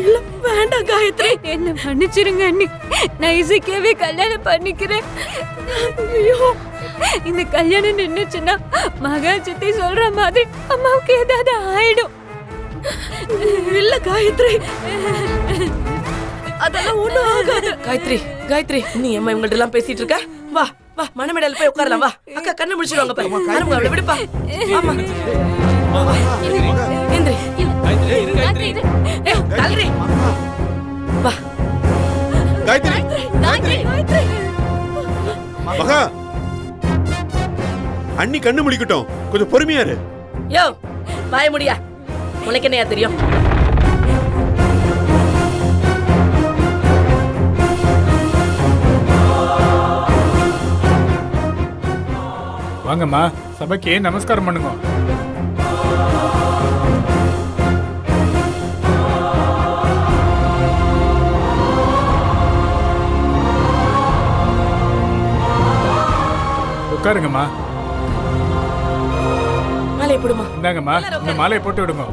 இல்ல வேண்டாம் காயத்ரி. என்ன மன்னிச்சிருங்க அண்ணி. நான் இசைக்கவே கல்யாணம் பண்ணிக்கிறேன். ஐயோ, இந்த கல்யாணம் நின்னுச்சுன்னா மகா சித்தி சொல்ற மாதிரி அம்மாவுக்கு ஏதாவது ஆயிடும். இல்ல காயத்ரி, அதெல்லாம் ஒண்ணும் ஆகாது. காயத்ரி, காயத்ரி, நீ அம்மா இவங்கள்ட்ட எல்லாம் பேசிட்டு இருக்க? வா வா, மணமேடையில போய் உட்காரலாம். வா, அக்கா கண்ணு முடிச்சிடுவாங்க. அவளை விடுப்பா. ஆமா, எந்திரி. காயத்ரி, வா. காயத்ரி, மகா, அண்ணி கண்ணு முடிக்கட்டும், கொஞ்சம் பொறுமையா இரு. யோ, வாய முடியா, உனக்கு என்னையா தெரியும்? வாங்கம்மா, சபைக்கு நமஸ்காரம் பண்ணுங்க. உட்காருங்கம்மா. மாலையை போடுமா. இந்தாங்கம்மா, இந்த மாலையை போட்டு விடுங்க.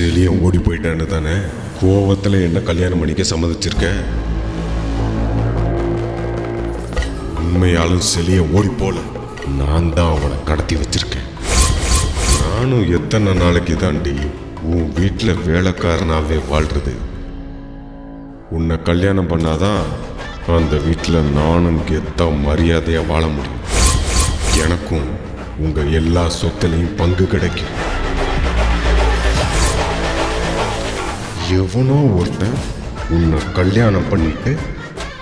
செலியை ஓடி போயிட்டான்னு தானே கோவத்தில் என்ன கல்யாணம் பண்ணிக்க சம்மதிச்சிருக்க? உண்மையாலும் செலியை ஓடி போல, நான் தான் அவளை கடத்தி வச்சிருக்கேன். நானும் எத்தனை நாளைக்கு தாண்டி உன் வீட்டில் வேலைக்காரனாவே வாழ்றது? உன்னை கல்யாணம் பண்ணாதான் அந்த வீட்டில் நானும் கெத்தா மரியாதையாக வாழ முடியும். எனக்கும் உங்கள் எல்லா சொத்துலையும் பங்கு கிடைக்கும். எவனோ ஒருத்தன் உன்னை கல்யாணம் பண்ணிட்டு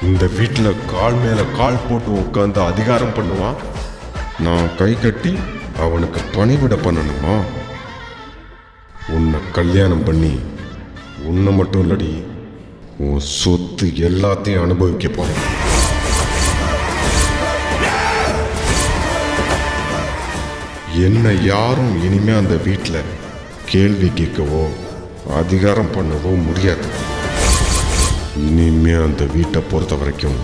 இந்த வீட்டில் கால் மேலே கால் போட்டு உட்காந்து அதிகாரம் பண்ணுவான். நான் கை கட்டி அவனுக்கு பணிவிட பண்ணணுமா? உன்னை கல்யாணம் பண்ணி உன்னை மட்டும் இல்லடி, உன் சொத்து எல்லாத்தையும் அனுபவிக்க போறேன். என்னை யாரும் இனிமே அந்த வீட்டில் கேள்வி கேட்கவோ அதிகாரம் பண்ணவோ முடியாது. இனிமே அந்த வீட்டை பொறுத்த வரைக்கும்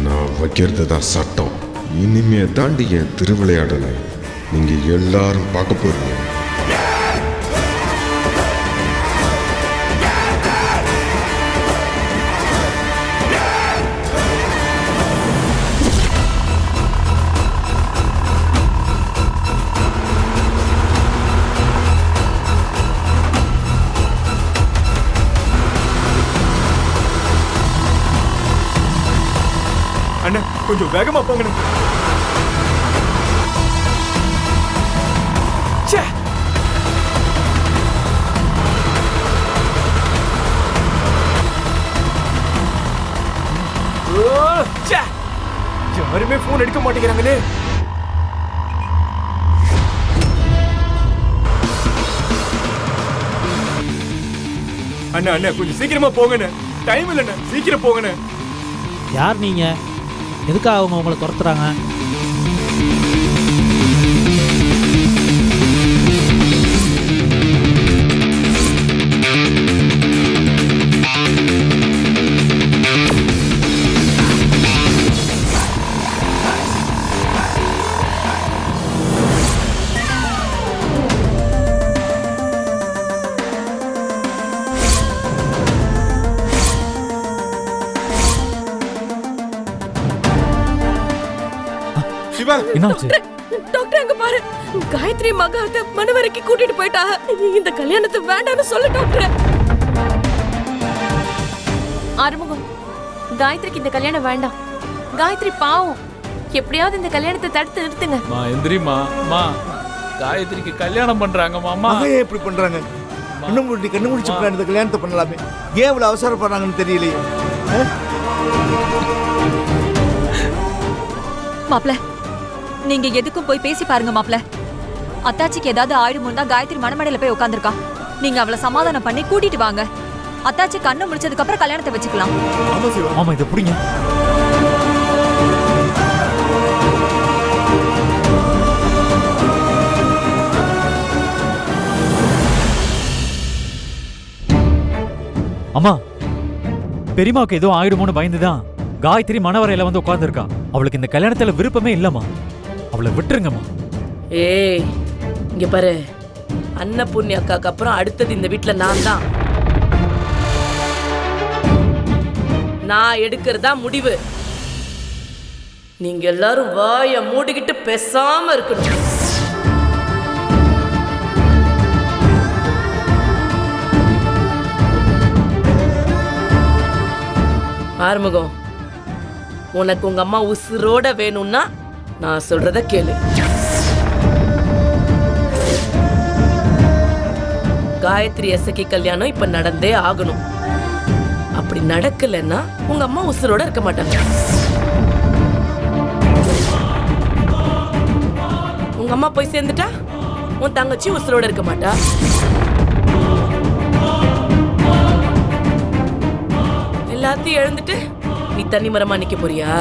நான் வைக்கிறது தான் சட்டம். இனிமே தாண்டி என் திருவிளையாடலை நீங்க எல்லாரும் பார்க்க போறீங்க. அண்ணா, கொஞ்சம் வேகமா போங்கண்ணே. யாருமே போன் எடுக்க மாட்டேங்கிறாங்களே. அண்ணா அண்ணா, கொஞ்சம் சீக்கிரமா போங்கண்ணே. டைம் இல்லைண்ணே, சீக்கிரம் போங்கண்ணே. யார் நீங்க? எதுக்காக அவங்க உங்களை துரத்துறாங்க? என்னாச்சு? டாக்டர் அங்க பாரு, காயத்ரி மகாத்த மனவரைக்கு கூட்டிட்டு போயிட்டாங்க. இந்த கல்யாணத்தை வேண்டாம்னு சொல்லு டாக்டர். ஆறுமுகம், காயத்ரிக்கு இந்த கல்யாணம் வேண்டாம். காயத்ரி பாவம், எப்படியாவது இந்த கல்யாணத்தை தடுத்து நிறுத்துங்க. மா எந்திரிமா. மா, காயத்ரிக்கு கல்யாணம் பண்றாங்க மாமா. ஏன் இப்படி பண்றாங்க? கண்ணு முடிச்சு இந்த கல்யாணத்தை பண்ணலாமே, ஏன் இவ்வளவு அவசரப்படுறாங்கன்னு தெரியலையே. மாப்ள, நீங்க எதுக்கும் போய் பேசி பாருங்க மாப்ள. அத்தாச்சிக்கு ஏதாவது ஆயிடுமோ தான் காயத்ரி மணமடையில போய் உட்காந்துருக்கா. நீங்க அவளை சமாதானம் பண்ணி கூட்டிட்டு வாங்க. அத்தாச்சி கண்ணை முடிச்சதுக்கு அப்புறம் கல்யாணத்தை வச்சுக்கலாம். ஆமா இதை பிடிங்க. அம்மா, பெரியமாவுக்கு எதுவும் ஆயிடுமோன்னு பயந்துதான் காயத்ரி மணவரையில வந்து உட்கார்ந்துருக்கா. அவளுக்கு இந்த கல்யாணத்துல விருப்பமே இல்லம்மா. அவளை விட்டுருங்கம்மா. ஏய் இங்க பாரு, அன்னபூர்ணி அக்காக்கு அப்புறம் அடுத்தது இந்த வீட்ல நான் தான். நான் எடுக்கிறதா முடிவு. நீங்க எல்லாரும் வாய மூடிக்கிட்டு பேசாம இருக்கணும். ஆறுமுகம், உனக்கு உங்க அம்மா உசுரோட வேணும்னா நான் சொல்றத கேளு. காயத்ரி எசக்கி கல்யாணம் இப்ப நடந்தே ஆகணும். அப்படி நடக்கலன்னா உங்க அம்மா உசுரோட இருக்க மாட்டாங்க. உங்க அம்மா போய் சேர்ந்துட்டா உன் தங்கச்சி உசுரோட இருக்க மாட்டா. எல்லாத்தையும் எழுந்துட்டு நீ தண்ணி மரமா நிக்க போறியா?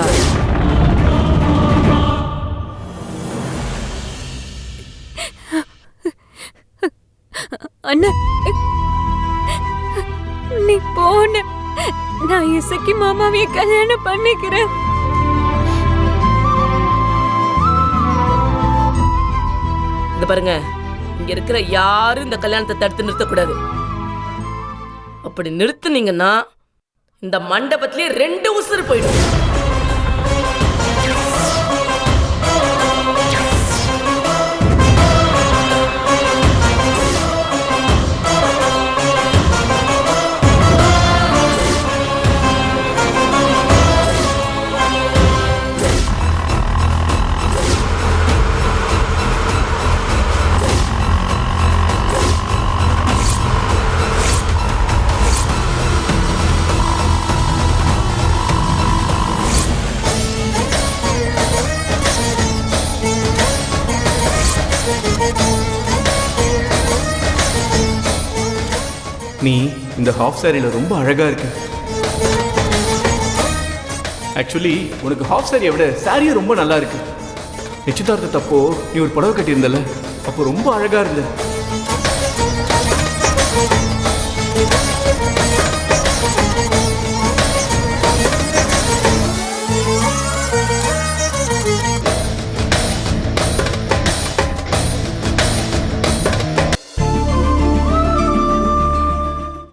அண்ணா, நீ போன, நான் இசக்கி மாமாவைய கல்யாணம் பண்ணிக்கிறேன். இந்த பாருங்க, இங்க இருக்கிற யாரும் இந்த கல்யாணத்தை தடுத்து நிறுத்தக்கூடாது. அப்படி நிறுத்துனீங்கன்னா இந்த மண்டபத்திலேயே 2 உசுறு போயிடும். நீ இந்த ஹாஃப் சாரியில் ரொம்ப அழகா இருக்கு. ஆக்சுவலி உனக்கு ஹாஃப் சாரியை விட சாரியே ரொம்ப நல்லா இருக்கு. நிச்சயதார்த்தத்தப்போ நீ ஒரு புடவை கட்டியிருந்தல, அப்போ ரொம்ப அழகா இருந்த.